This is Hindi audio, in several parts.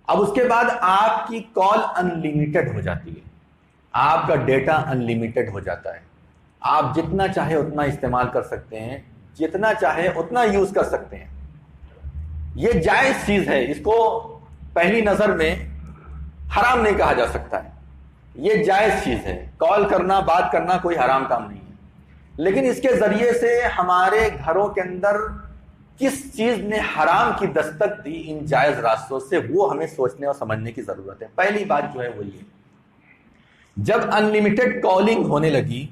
अब उसके बाद आपकी कॉल अनलिमिटेड हो जाती है, आपका डेटा अनलिमिटेड हो जाता है, आप जितना चाहे उतना इस्तेमाल कर सकते हैं, जितना चाहे उतना यूज कर सकते हैं। यह जायज चीज है, इसको पहली नजर में हराम नहीं कहा जा सकता है, यह जायज चीज है। कॉल करना, बात करना कोई हराम काम नहीं है, लेकिन इसके जरिए से हमारे घरों के अंदर किस चीज ने हराम की दस्तक दी इन जायज रास्तों से, वो हमें सोचने और समझने की जरूरत है। पहली बात जो है वो ये, जब अनलिमिटेड कॉलिंग होने लगी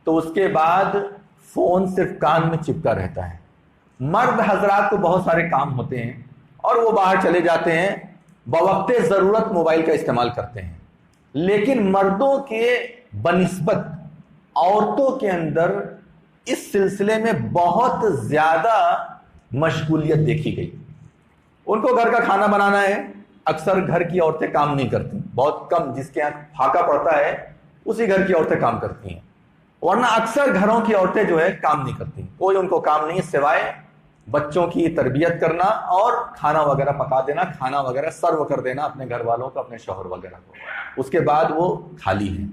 तो उसके बाद फोन सिर्फ कान में चिपका रहता है। मर्द हजरात को बहुत सारे काम होते हैं और वो बाहर चले जाते हैं, बवक्ते जरूरत मोबाइल का इस्तेमाल करते हैं, लेकिन मर्दों के बनिस्बत औरतों के अंदर इस सिलसिले में बहुत ज्यादा मशगूलियत देखी गई। उनको घर का खाना बनाना है, अक्सर घर की औरतें काम नहीं करती, बहुत कम, जिसके यहाँ फाका पड़ता है उसी घर की औरतें काम करती हैं, वरना अक्सर घरों की औरतें जो है काम नहीं करती। कोई उनको काम नहीं सिवाय बच्चों की तरबियत करना और खाना वगैरह पका देना, खाना वगैरह सर्व कर देना अपने घर वालों को, अपने शौहर वगैरह को, उसके बाद वो खाली है।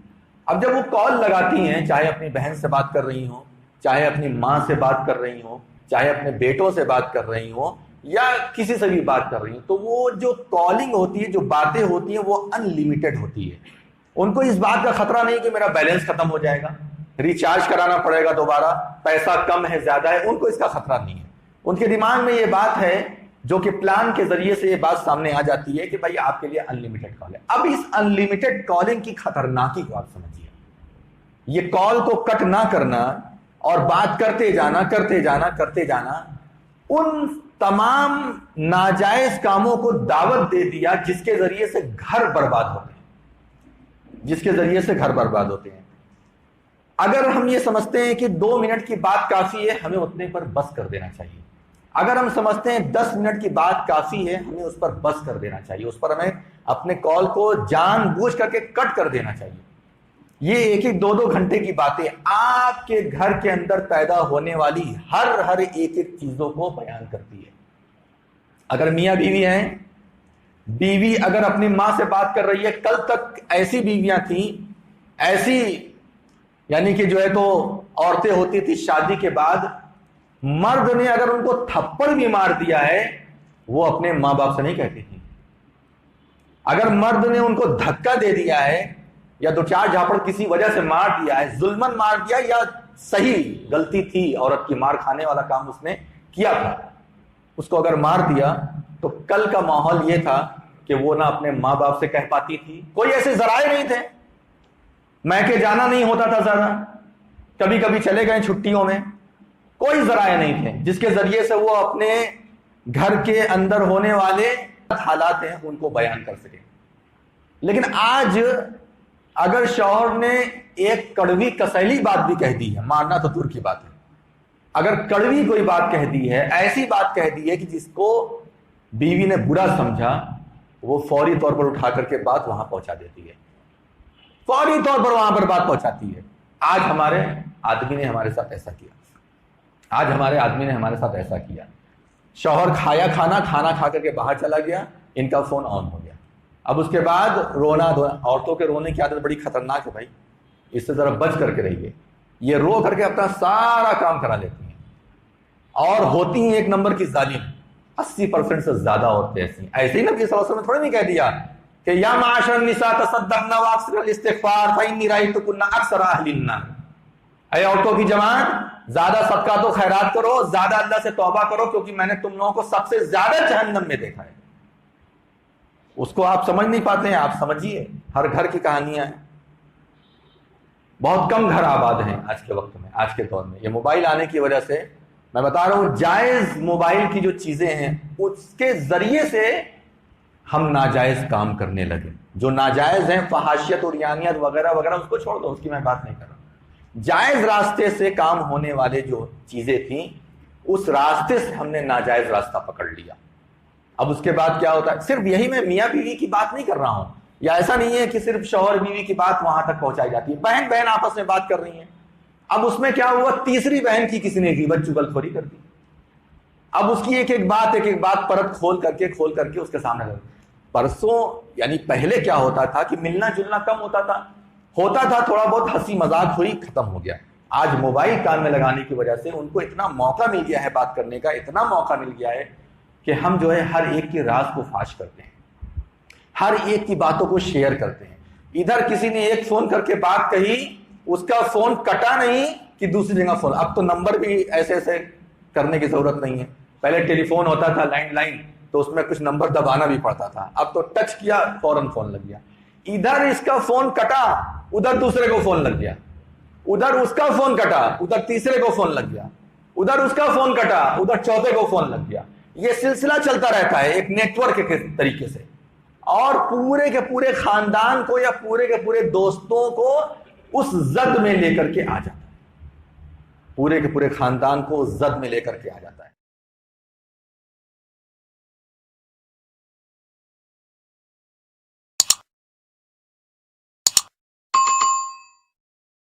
अब जब वो कॉल लगाती हैं, चाहे अपनी बहन से बात कर रही हो, चाहे अपनी माँ से बात कर रही हो, चाहे अपने बेटों से बात कर रही हो, या किसी से भी बात कर रही हो, तो वो जो कॉलिंग होती है, जो बातें होती हैं, वो अनलिमिटेड होती है। उनको इस बात का खतरा नहीं कि मेरा बैलेंस खत्म हो जाएगा, रिचार्ज कराना पड़ेगा दोबारा, पैसा कम है ज्यादा है, उनको इसका खतरा नहीं है। उनके दिमाग में ये बात है, जो कि प्लान के जरिए से ये बात सामने आ जाती है कि भाई आपके लिए अनलिमिटेड कॉल है। अब इस अनलिमिटेड कॉलिंग की खतरनाकी को आप समझिए, ये कॉल को कट ना करना और बात करते जाना करते जाना करते जाना, उन तमाम नाजायज कामों को दावत दे दिया जिसके जरिए से घर बर्बाद होते हैं, जिसके जरिए से घर बर्बाद होते हैं। अगर हम ये समझते हैं कि 2 मिनट की बात काफी है, हमें उतने पर बस कर देना चाहिए। अगर हम समझते हैं 10 मिनट की बात काफी है, हमें उस पर बस कर देना चाहिए, उस पर हमें अपने कॉल को जानबूझ करके कट कर देना चाहिए। ये 1-1, 2-2 घंटे की बातें आपके घर के अंदर पैदा होने वाली हर एक चीजों को बयान करती है। अगर मियां बीवी हैं, बीवी अगर अपनी मां से बात कर रही है, कल तक ऐसी बीवियां थी, ऐसी यानी कि जो है तो औरतें होती थी, शादी के बाद मर्द ने अगर उनको थप्पड़ भी मार दिया है, वो अपने मां बाप से नहीं कहती थी। अगर मर्द ने उनको धक्का दे दिया है या 2-4 झापड़ किसी वजह से मार दिया है, जुल्मन मार दिया, या सही गलती थी, औरत की मार खाने वाला काम उसने किया था, उसको अगर मार दिया, तो कल का माहौल यह था कि वो ना अपने मां बाप से कह पाती थी, कोई ऐसे जराए नहीं थे, मैके जाना नहीं होता था ज्यादा, कभी कभी चले गए छुट्टियों में, कोई जराए नहीं थे जिसके जरिए से वो अपने घर के अंदर होने वाले हालात हैं उनको बयान कर सके। लेकिन आज अगर शौहर ने एक कड़वी कसैली बात भी कह दी है, मारना तो दूर की बात है, अगर कड़वी कोई बात कह दी है, ऐसी बात कह दी है कि जिसको बीवी ने बुरा समझा, वो फौरी तौर पर उठा करके बात वहां पहुंचा देती है, फौरी तौर पर वहां पर बात पहुंचाती है। आज हमारे आदमी ने हमारे साथ ऐसा किया, आज हमारे आदमी ने हमारे साथ ऐसा किया। शौहर खाया खाना खा करके बाहर चला गया, इनका फोन ऑन हो गया। अब उसके बाद रोना, औरतों के रोने की आदत बड़ी खतरनाक है भाई, इससे जरा बच करके रहिए। ये रो करके अपना सारा काम करा लेती हैं और होती हैं 1 नंबर की जालिम। 80% से ज्यादा औरतें ऐसी। ऐसे ही नबी सल्लल्लाहु अलैहि वसल्लम ने थोड़ा नहीं कह दिया कि या माशर निसा तसद्दक़ना व अक्सरल इस्तिग़फ़ार फ़इन्नी रअयतुकुन्ना अक्सर अहलिन नार। ऐ औरतों की जमात, ज्यादा सदका तो खैरात करो, ज्यादा अल्लाह से तौबा करो, क्योंकि मैंने तुम लोगों को सबसे ज्यादा जहन्नम में देखा है। उसको आप समझ नहीं पाते हैं, आप समझिए, हर घर की कहानियां हैं। बहुत कम घर आबाद हैं आज के वक्त में, आज के दौर में। ये मोबाइल आने की वजह से मैं बता रहा हूं, जायज मोबाइल की जो चीजें हैं उसके जरिए से हम नाजायज काम करने लगे। जो नाजायज हैं, फहाशियत और यानियत वगैरह वगैरह, उसको छोड़ दो, उसकी मैं बात नहीं कर रहा। जायज रास्ते से काम होने वाले जो चीजें थी, उस रास्ते से हमने नाजायज रास्ता पकड़ लिया। अब उसके बाद क्या होता है, सिर्फ यही मैं मियां बीवी की बात नहीं कर रहा हूं, या ऐसा नहीं है कि सिर्फ शौहर बीवी की बात वहां तक पहुंचाई जाती है। बहन बहन आपस में बात कर रही हैं, अब उसमें क्या हुआ, तीसरी बहन की किसी ने ग़ीबत चुगलखोरी कर दी। अब उसकी एक एक बात परत खोल करके उसके सामने रख। परसों यानी पहले क्या होता था कि मिलना जुलना कम होता था थोड़ा बहुत हंसी मजाक हुई, खत्म हो गया। आज मोबाइल कान में लगाने की वजह से उनको इतना मौका मिल गया है बात करने का, इतना मौका मिल गया है कि हम जो है हर एक के राज को फाश करते हैं, हर एक की बातों को शेयर करते हैं। इधर किसी ने एक फोन करके बात कही, उसका फोन कटा नहीं कि दूसरी जगह फोन। अब तो नंबर भी ऐसे ऐसे करने की जरूरत नहीं है। पहले टेलीफोन होता था लैंडलाइन, तो उसमें कुछ नंबर दबाना भी पड़ता था। अब तो टच किया फौरन फोन लग गया। इधर इसका फोन कटा, उधर दूसरे को फोन लग गया, उधर उसका फोन कटा, उधर तीसरे को फोन लग गया, उधर उसका फोन कटा, उधर चौथे को फोन लग गया। यह सिलसिला चलता रहता है एक नेटवर्क के तरीके से, और पूरे के पूरे खानदान को या पूरे के पूरे दोस्तों को उस जद में लेकर के आ जाता है, पूरे के पूरे खानदान को उस जद में लेकर के आ जाता है।